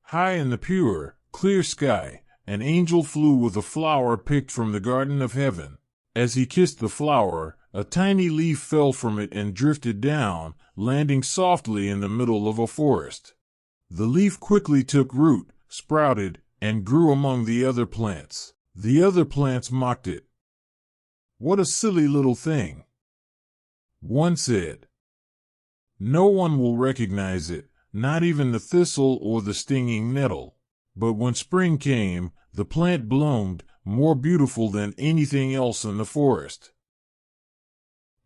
High in the pure, clear sky, an angel flew with a flower picked from the garden of heaven. As he kissed the flower, a tiny leaf fell from it and drifted down, landing softly in the middle of a forest. The leaf quickly took root, sprouted, and grew among the other plants. The other plants mocked it. "What a silly little thing," one said. "No one will recognize it, not even the thistle or the stinging nettle." But when spring came, the plant bloomed, more beautiful than anything else in the forest.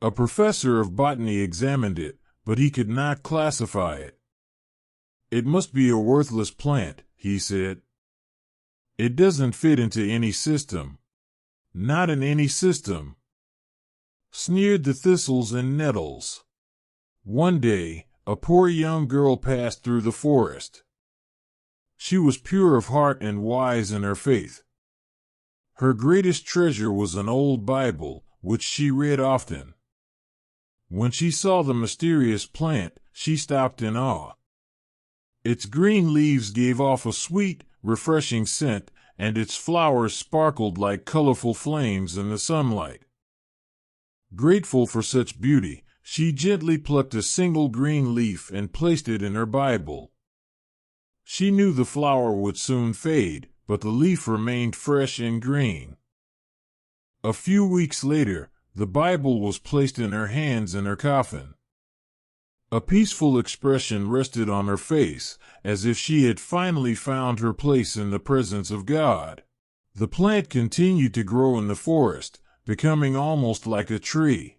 A professor of botany examined it, but he could not classify it. "It must be a worthless plant," he said. "It doesn't fit into any system." "Not in any system," sneered the thistles and nettles. One day, a poor young girl passed through the forest. She was pure of heart and wise in her faith. Her greatest treasure was an old Bible, which she read often. When she saw the mysterious plant, she stopped in awe. Its green leaves gave off a sweet, refreshing scent, and its flowers sparkled like colorful flames in the sunlight. Grateful for such beauty, she gently plucked a single green leaf and placed it in her Bible. She knew the flower would soon fade, but the leaf remained fresh and green. A few weeks later, the Bible was placed in her hands in her coffin. A peaceful expression rested on her face, as if she had finally found her place in the presence of God. The plant continued to grow in the forest, becoming almost like a tree.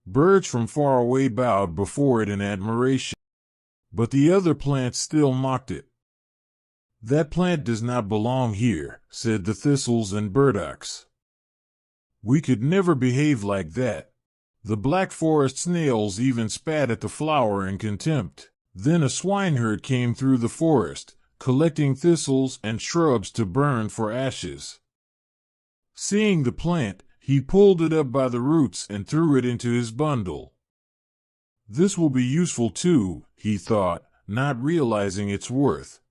Birds from far away bowed before it in admiration. But the other plants still mocked it. "That plant does not belong here," said the thistles and burdocks. "We could never behave like that." The black forest snails even spat at the flower in contempt. Then a swineherd came through the forest, collecting thistles and shrubs to burn for ashes. Seeing the plant, he pulled it up by the roots and threw it into his bundle. "This will be useful too," he thought, not realizing its worth.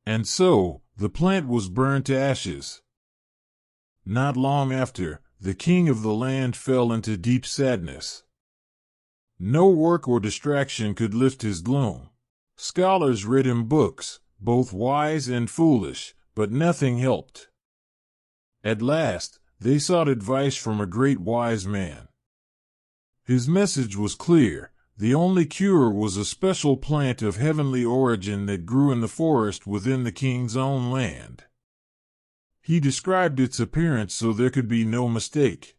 And so, the plant was burned to ashes. Not long after, the king of the land fell into deep sadness. No work or distraction could lift his gloom. Scholars read him books, both wise and foolish, but nothing helped. At last, they sought advice from a great wise man. His message was clear. The only cure was a special plant of heavenly origin that grew in the forest within the king's own land. He described its appearance so there could be no mistake.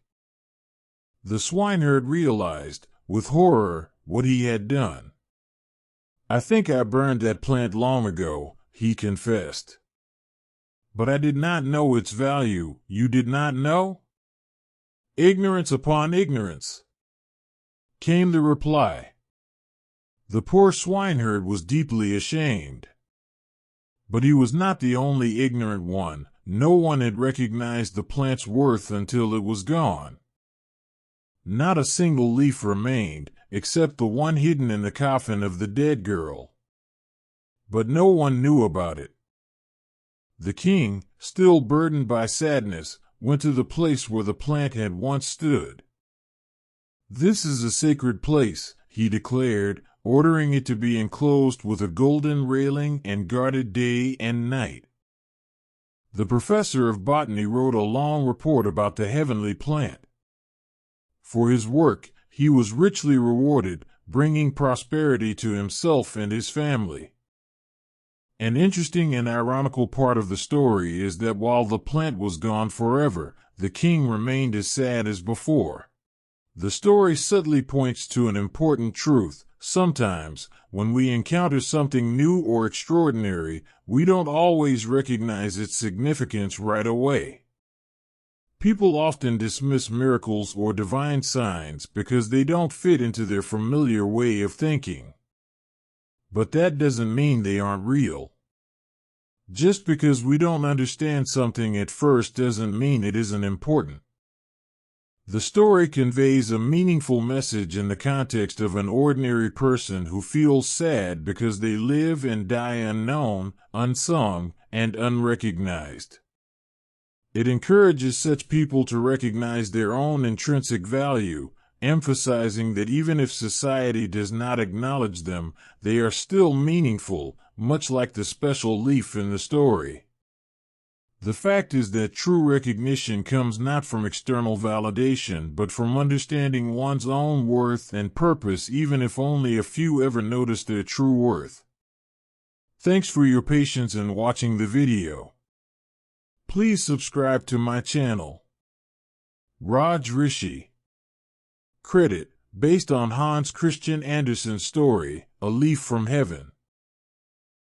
The swineherd realized, with horror, what he had done. "I think I burned that plant long ago," he confessed. "But I did not know its value." "You did not know?" "Ignorance upon ignorance," came the reply. The poor swineherd was deeply ashamed. But he was not the only ignorant one. No one had recognized the plant's worth until it was gone. Not a single leaf remained, except the one hidden in the coffin of the dead girl. But no one knew about it. The king, still burdened by sadness, went to the place where the plant had once stood. "This is a sacred place," he declared, ordering it to be enclosed with a golden railing and guarded day and night. The professor of botany wrote a long report about the heavenly plant. For his work, he was richly rewarded, bringing prosperity to himself and his family. An interesting and ironical part of the story is that while the plant was gone forever, the king remained as sad as before. The story subtly points to an important truth. Sometimes, when we encounter something new or extraordinary, we don't always recognize its significance right away. People often dismiss miracles or divine signs because they don't fit into their familiar way of thinking. But that doesn't mean they aren't real. Just because we don't understand something at first doesn't mean it isn't important. The story conveys a meaningful message in the context of an ordinary person who feels sad because they live and die unknown, unsung, and unrecognized. It encourages such people to recognize their own intrinsic value, emphasizing that even if society does not acknowledge them, they are still meaningful, much like the special leaf in the story. The fact is that true recognition comes not from external validation, but from understanding one's own worth and purpose, even if only a few ever notice their true worth. Thanks for your patience in watching the video. Please subscribe to my channel. Raj Rishi. Credit, based on Hans Christian Andersen's story, A Leaf from Heaven.